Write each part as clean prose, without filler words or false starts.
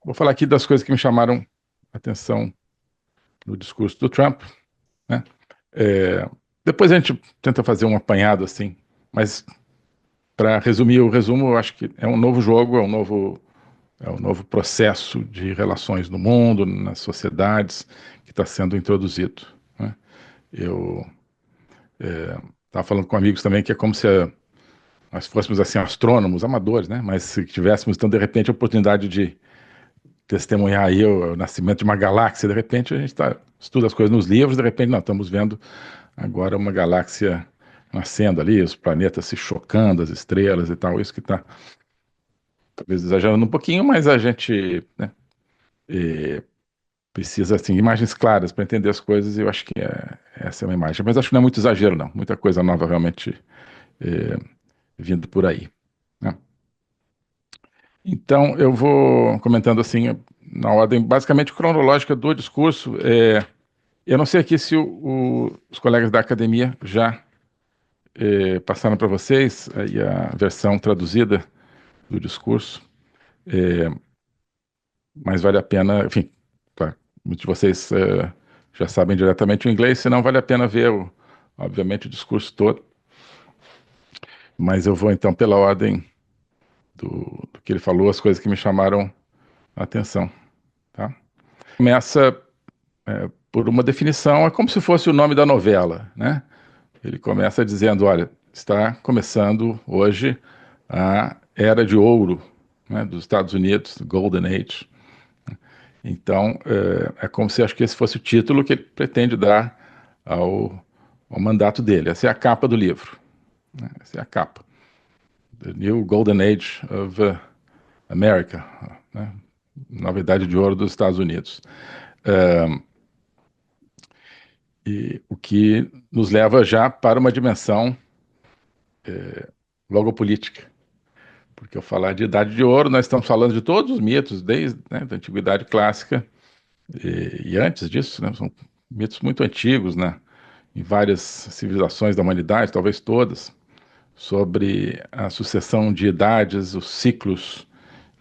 Vou falar aqui das coisas que me chamaram a atenção no discurso do Trump, né? É, Depois a gente tenta fazer um apanhado assim, mas para resumir o resumo, eu acho que é um novo jogo, é um novo processo de relações no mundo, nas sociedades, que está sendo introduzido, né? Eu estava falando com amigos também que é como se nós fôssemos assim astrônomos, amadores, né? Mas se tivéssemos então de repente a oportunidade de testemunhar aí o nascimento de uma galáxia, de repente a gente estuda as coisas nos livros, de repente nós estamos vendo agora uma galáxia nascendo ali, os planetas se chocando, as estrelas e tal, isso que está talvez exagerando um pouquinho, mas a gente, né, precisa assim, imagens claras para entender as coisas e eu acho que essa é uma imagem, mas acho que não é muito exagero não, muita coisa nova realmente é, vindo por aí, né? Então eu vou comentando assim na ordem basicamente cronológica do discurso. Eu não sei aqui se os colegas da academia já passaram para vocês aí a versão traduzida do discurso, mas vale a pena, enfim, claro, muitos de vocês já sabem diretamente o inglês, senão vale a pena ver, obviamente, o discurso todo, mas eu vou então pela ordem do que ele falou, as coisas que me chamaram a atenção, tá? Começa por uma definição, é como se fosse o nome da novela, né? Ele começa dizendo, olha, está começando hoje a Era de Ouro, né, dos Estados Unidos, Golden Age. Então, é como se acho que esse fosse o título que ele pretende dar ao mandato dele. Essa é a capa do livro, né? Essa é a capa. The New Golden Age of America, né? Nova Idade de Ouro dos Estados Unidos. E o que nos leva já para uma dimensão logopolítica. Porque ao falar de Idade de Ouro, nós estamos falando de todos os mitos, desde, né, da Antiguidade Clássica e antes disso, né, são mitos muito antigos, né, em várias civilizações da humanidade, talvez todas, sobre a sucessão de idades, os ciclos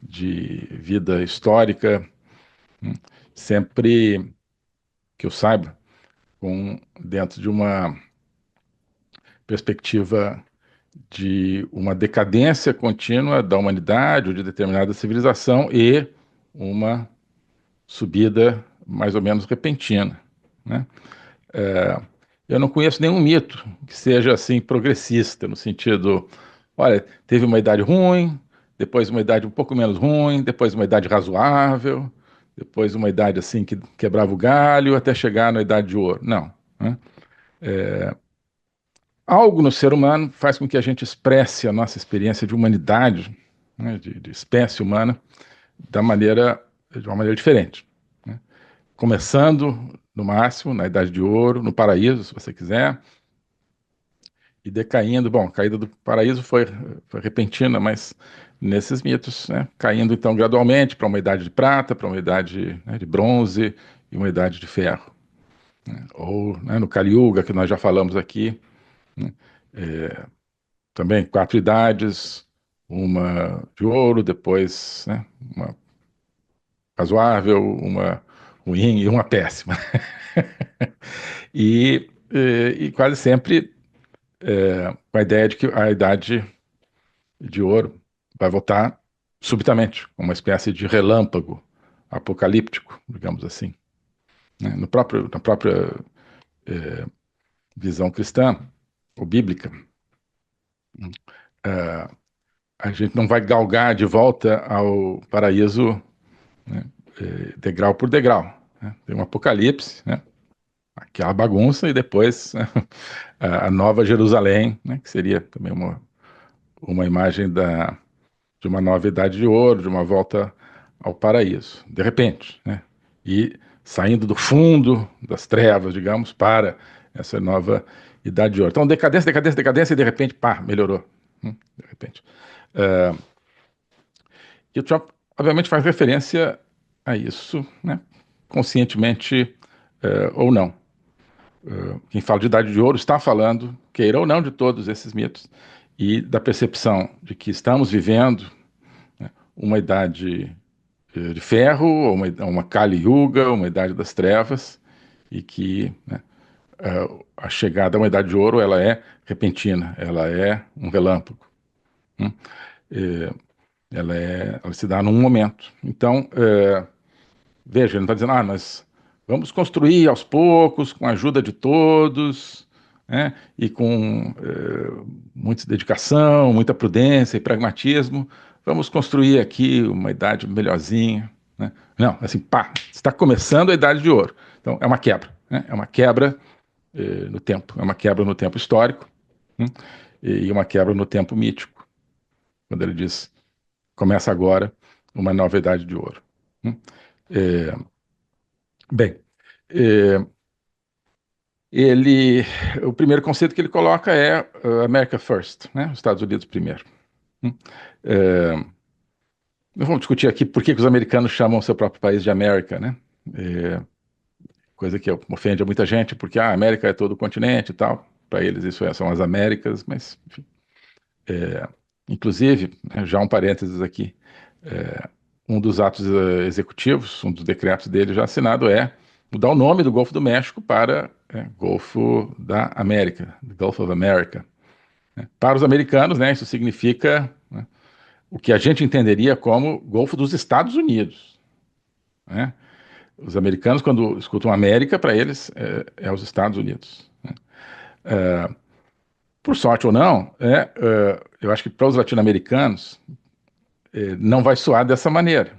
de vida histórica, sempre que eu saiba, dentro de uma perspectiva de uma decadência contínua da humanidade ou de determinada civilização e uma subida mais ou menos repentina, né? Eu não conheço nenhum mito que seja assim progressista, no sentido, olha, teve uma idade ruim, depois uma idade um pouco menos ruim, depois uma idade razoável, depois uma idade assim que quebrava o galho, até chegar na idade de ouro. Não, né? Algo no ser humano faz com que a gente expresse a nossa experiência de humanidade, né, de espécie humana, de uma maneira diferente, né? Começando, no máximo, na Idade de Ouro, no paraíso, se você quiser, e decaindo. Bom, a caída do paraíso foi repentina, mas nesses mitos, né, caindo então gradualmente para uma idade de prata, para uma idade, né, de bronze e uma idade de ferro. Ou, né, no Kali Yuga, que nós já falamos aqui, né, também quatro idades, uma de ouro, depois, né, uma razoável, uma ruim e uma péssima. E quase sempre com a ideia de que a idade de ouro vai voltar subitamente, como uma espécie de relâmpago apocalíptico, digamos assim, né? Na própria visão cristã ou bíblica, a gente não vai galgar de volta ao paraíso, né, degrau por degrau, né? Tem um apocalipse, né? Aquela bagunça, e depois, né, a Nova Jerusalém, né, que seria também uma imagem de uma nova idade de ouro, de uma volta ao paraíso, de repente, né? E saindo do fundo das trevas, digamos, para essa nova idade de ouro. Então, decadência, decadência, decadência, e de repente, pá, melhorou. De repente. E o Trump, obviamente, faz referência a isso, né? Conscientemente ou não. Quem fala de idade de ouro está falando, queira ou não, de todos esses mitos e da percepção de que estamos vivendo uma idade de ferro, ou uma Kali Yuga, uma idade das trevas, e que, né, a chegada a uma idade de ouro ela é repentina, ela é um relâmpago. Hum? É, ela se dá num momento. Então, veja, ele não está dizendo, nós vamos construir aos poucos, com a ajuda de todos, né, e com muita dedicação, muita prudência e pragmatismo, vamos construir aqui uma idade melhorzinha. Né? Não, assim, pá, está começando a idade de ouro. Então, é uma quebra. Né? É uma quebra no tempo, é uma quebra no tempo histórico, né? E uma quebra no tempo mítico, quando ele diz, começa agora uma nova idade de ouro. Né? É, bem, é, ele, o primeiro conceito que ele coloca é America First, né? Os Estados Unidos primeiro. É, não vamos discutir aqui por que os americanos chamam o seu próprio país de América, né? É, coisa que ofende a muita gente, porque a América é todo o continente e tal. Para eles isso são as Américas, mas, enfim. Inclusive, né, já um parênteses aqui, um dos atos executivos, um dos decretos dele já assinado é mudar o nome do Golfo do México para Golfo da América, Gulf of America. Para os americanos, né, isso significa, né, o que a gente entenderia como Golfo dos Estados Unidos. Né? Os americanos, quando escutam América, para eles é os Estados Unidos. Né? Por sorte ou não, eu acho que para os latino-americanos não vai soar dessa maneira.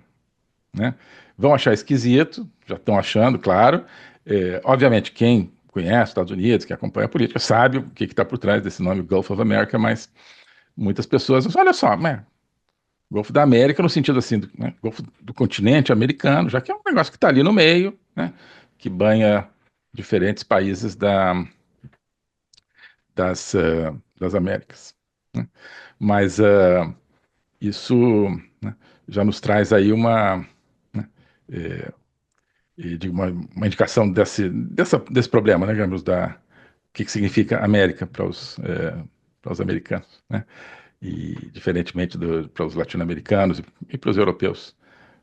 Né? Vão achar esquisito, já estão achando, claro. Obviamente, quem conhece os Estados Unidos, que acompanha a política, sabe o que está por trás desse nome Gulf of America, mas muitas pessoas dizem, olha só, né? Golfo da América no sentido assim, né, Golfo do continente americano, já que é um negócio que está ali no meio, né, que banha diferentes países das Américas. Né? Mas isso, né, já nos traz aí né, uma indicação desse problema, né, digamos, o que significa América para os americanos, né? E diferentemente para os latino-americanos e para os europeus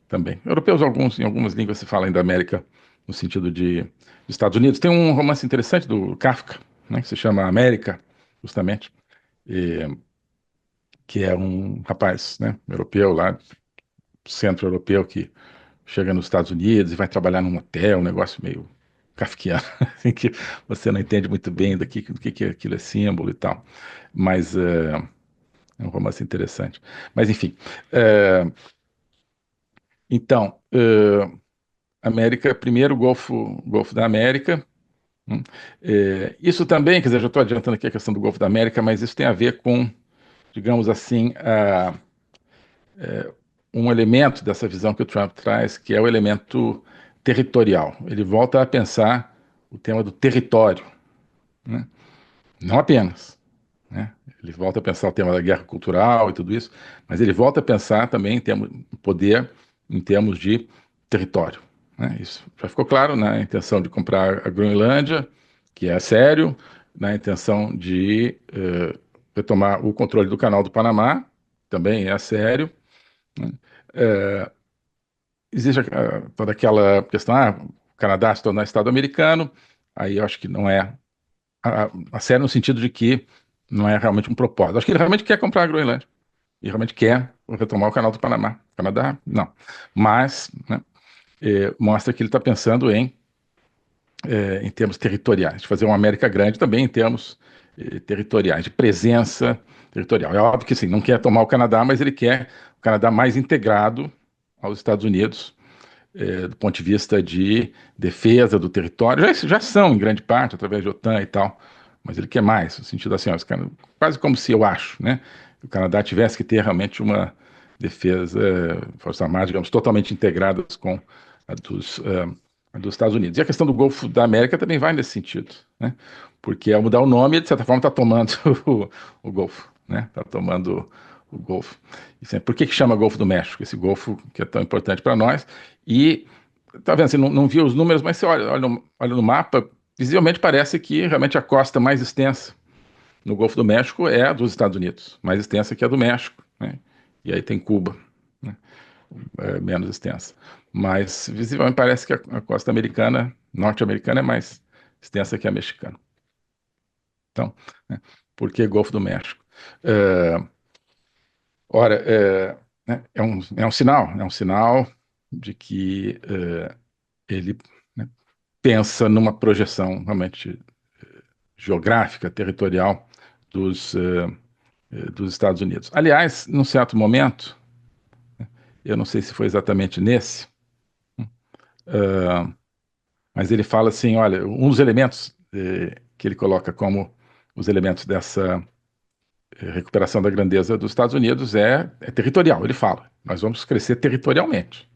também. Europeus, em algumas línguas se fala ainda América no sentido de Estados Unidos. Tem um romance interessante do Kafka, né, que se chama América, justamente, e, que é um rapaz, né, europeu lá, centro-europeu, que chega nos Estados Unidos e vai trabalhar num hotel, um negócio meio kafkiano, assim, que você não entende muito bem do que aquilo é símbolo e tal. Mas é um romance interessante. Mas, enfim. Então, América, primeiro Golfo da América. Isso também, quer dizer, já estou adiantando aqui a questão do Golfo da América, mas isso tem a ver com, digamos assim, um elemento dessa visão que o Trump traz, que é o elemento territorial. Ele volta a pensar o tema do território, né? Não apenas, né? Ele volta a pensar o tema da guerra cultural e tudo isso, mas ele volta a pensar também em termos de poder, em termos de território. Né? Isso já ficou claro na intenção de comprar a Groenlândia, que é sério, na intenção de retomar o controle do Canal do Panamá, também é sério. Né? Existe toda aquela questão, o Canadá se tornar Estado americano, aí eu acho que não é a sério no sentido de que não é realmente um propósito. Acho que ele realmente quer comprar a Groenlândia. E realmente quer retomar o canal do Panamá. Canadá, não. Mas, né, mostra que ele está pensando em termos territoriais, de fazer uma América grande também em termos territoriais, de presença territorial. É óbvio que sim, não quer tomar o Canadá, mas ele quer o Canadá mais integrado aos Estados Unidos, do ponto de vista de defesa do território. Já são, em grande parte, através de OTAN e tal, mas ele quer mais, no sentido assim, quase como se eu acho, né, o Canadá tivesse que ter realmente uma defesa, forças armadas, digamos, totalmente integradas com a dos Estados Unidos. E a questão do Golfo da América também vai nesse sentido, né, porque ao mudar o nome, de certa forma, está tomando o Golfo, né, está tomando o Golfo. Por que chama Golfo do México? Esse Golfo que é tão importante para nós. E, tá vendo, você não viu os números, mas você olha no mapa, visivelmente parece que realmente a costa mais extensa no Golfo do México é a dos Estados Unidos, mais extensa que a do México, né? E aí tem Cuba, né? menos extensa. Mas, visivelmente, parece que a costa americana, norte-americana, é mais extensa que a mexicana. Então, né, por que Golfo do México? É, ora, né, é um sinal de que ele, né, pensa numa projeção realmente geográfica, territorial dos Estados Unidos. Aliás, num certo momento, eu não sei se foi exatamente nesse, mas ele fala assim, olha, um dos elementos que ele coloca como os elementos dessa recuperação da grandeza dos Estados Unidos é territorial, ele fala, nós vamos crescer territorialmente.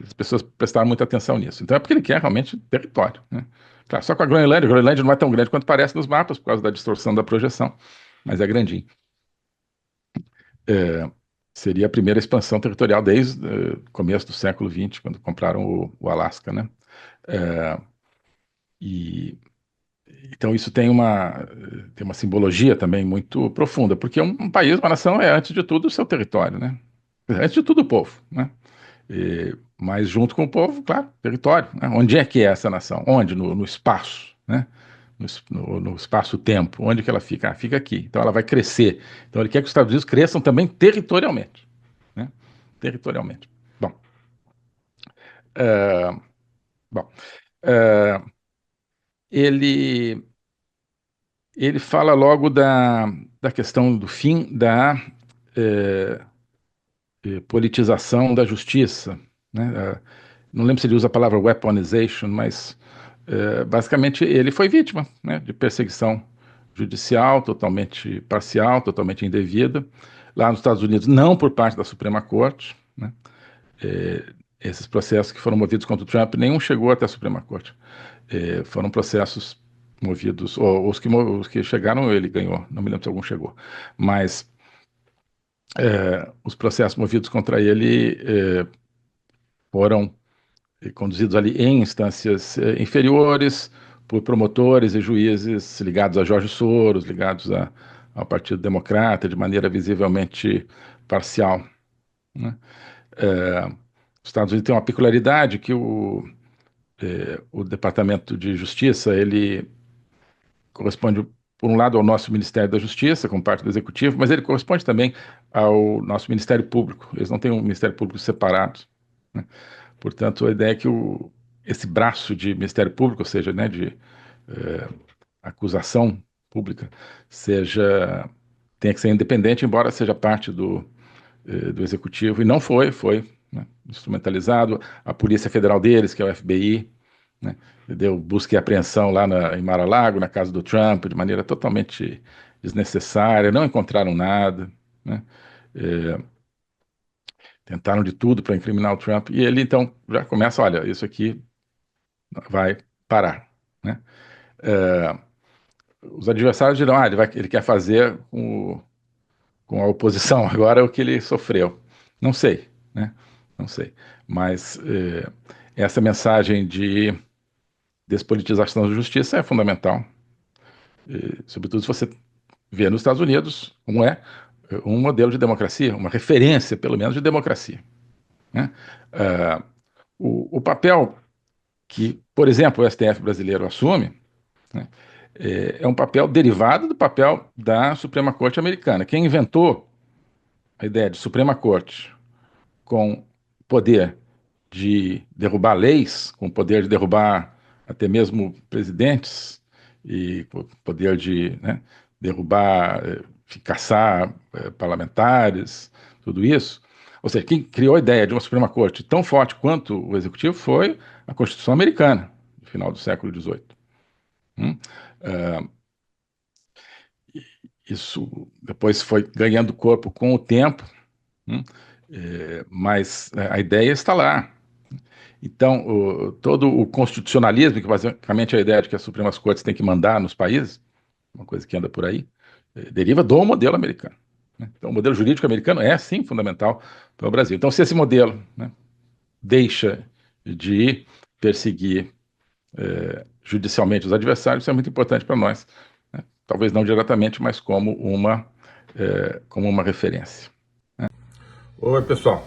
As pessoas prestaram muita atenção nisso. Então é porque ele quer realmente território, né? Claro, só com a Groenlândia não é tão grande quanto parece nos mapas, por causa da distorção da projeção, mas é grandinho. É, seria a primeira expansão territorial desde o começo do século XX, quando compraram o Alasca, né? É, e então isso tem uma simbologia também muito profunda, porque um país, uma nação é antes de tudo o seu território, né? Antes de tudo o povo, né? Mas junto com o povo, claro, território, né? Onde é que é essa nação? Onde? No espaço, né? No espaço-tempo. Onde que ela fica? Ah, fica aqui. Então ela vai crescer. Então ele quer que os Estados Unidos cresçam também territorialmente, né? Territorialmente. Bom, uh, bom uh, ele, ele fala logo da questão do fim da politização da justiça, né? Não lembro se ele usa a palavra weaponization, mas basicamente ele foi vítima, né, de perseguição judicial totalmente parcial, totalmente indevida, lá nos Estados Unidos, não por parte da Suprema Corte, né? Esses processos que foram movidos contra o Trump, nenhum chegou até a Suprema Corte. Foram processos movidos, ou os que chegaram, ele ganhou, não me lembro se algum chegou, mas os processos movidos contra ele foram conduzidos ali em instâncias inferiores, por promotores e juízes ligados a Jorge Soros, ligados ao Partido Democrata, de maneira visivelmente parcial, né? Os Estados Unidos têm uma peculiaridade que o Departamento de Justiça, ele corresponde, por um lado, ao nosso Ministério da Justiça, como parte do Executivo, mas ele corresponde também ao nosso Ministério Público. Eles não têm um Ministério Público separado, né? Portanto, a ideia é que esse braço de Ministério Público, ou seja, né, de acusação pública, tenha que ser independente, embora seja parte do Executivo, e não foi, né, instrumentalizado. A Polícia Federal deles, que é o FBI, né, deu busca e apreensão lá em Mar-a-Lago, na casa do Trump, de maneira totalmente desnecessária, não encontraram nada, né? É, tentaram de tudo para incriminar o Trump, e ele então já começa, olha, isso aqui vai parar, né? É, os adversários dirão, ele quer fazer com a oposição agora o que ele sofreu. Não sei, né? Não sei. Mas essa mensagem de despolitização da justiça é fundamental, sobretudo se você vê nos Estados Unidos como é um modelo de democracia, uma referência, pelo menos, de democracia, né? Uh, o papel que, por exemplo, o STF brasileiro assume, né, é um papel derivado do papel da Suprema Corte americana. Quem inventou a ideia de Suprema Corte com poder de derrubar leis, com poder de derrubar até mesmo presidentes, e poder de, né, derrubar, caçar parlamentares, tudo isso. Ou seja, quem criou a ideia de uma Suprema Corte tão forte quanto o Executivo foi a Constituição Americana, no final do século XVIII. Uh, Isso depois foi ganhando corpo com o tempo, mas a ideia está lá. Então, todo o constitucionalismo, que basicamente é a ideia de que as Supremas Cortes têm que mandar nos países, uma coisa que anda por aí, deriva do modelo americano, né? Então, o modelo jurídico americano é, sim, fundamental para o Brasil. Então, se esse modelo, né, deixa de perseguir judicialmente os adversários, isso é muito importante para nós, né? Talvez não diretamente, mas como uma referência. Oi, pessoal.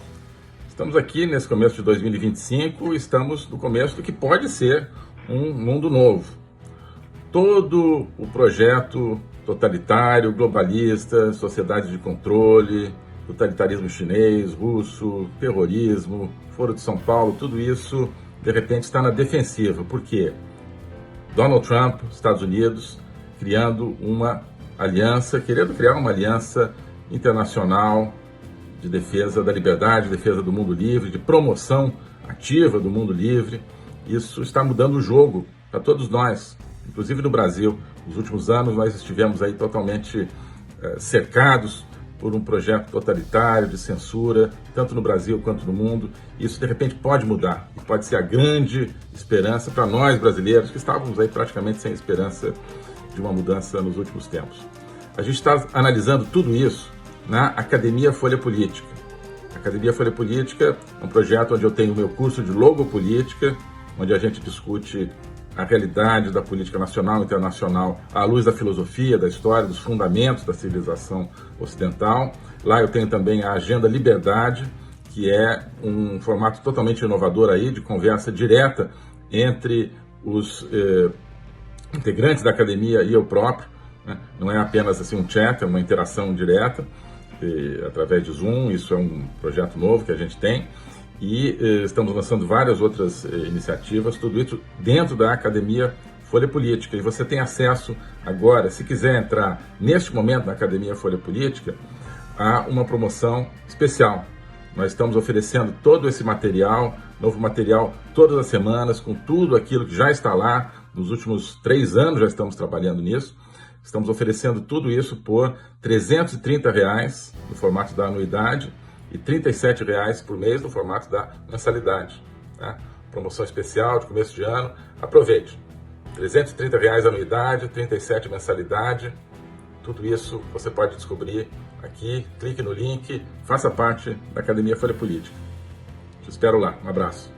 Estamos aqui nesse começo de 2025, estamos no começo do que pode ser um mundo novo. Todo o projeto totalitário, globalista, sociedade de controle, totalitarismo chinês, russo, terrorismo, Foro de São Paulo, tudo isso de repente está na defensiva. Por quê? Donald Trump, Estados Unidos, criando uma aliança, querendo criar uma aliança internacional de defesa da liberdade, de defesa do mundo livre, de promoção ativa do mundo livre. Isso está mudando o jogo para todos nós, inclusive no Brasil. Nos últimos anos nós estivemos aí totalmente cercados por um projeto totalitário de censura, tanto no Brasil quanto no mundo. Isso de repente pode mudar e pode ser a grande esperança para nós brasileiros que estávamos aí praticamente sem esperança de uma mudança nos últimos tempos. A gente está analisando tudo isso na Academia Folha Política. A Academia Folha Política é um projeto onde eu tenho o meu curso de logopolítica, onde a gente discute a realidade da política nacional e internacional à luz da filosofia, da história, dos fundamentos da civilização ocidental. Lá eu tenho também a Agenda Liberdade, que é um formato totalmente inovador aí, de conversa direta entre os integrantes da academia e eu próprio, né? Não é apenas assim um chat, é uma interação direta através de Zoom. Isso é um projeto novo que a gente tem e estamos lançando várias outras iniciativas, tudo isso dentro da Academia Folha Política. E você tem acesso agora, se quiser entrar neste momento na Academia Folha Política, a uma promoção especial. Nós estamos oferecendo todo esse material, novo material todas as semanas, com tudo aquilo que já está lá. Nos últimos 3 anos já estamos trabalhando nisso. Estamos oferecendo tudo isso por R$ 330 no formato da anuidade e R$ 37 por mês no formato da mensalidade. Tá? Promoção especial de começo de ano. Aproveite. R$ 330 a anuidade, 37 mensalidade. Tudo isso você pode descobrir aqui. Clique no link, faça parte da Academia Folha Política. Te espero lá. Um abraço.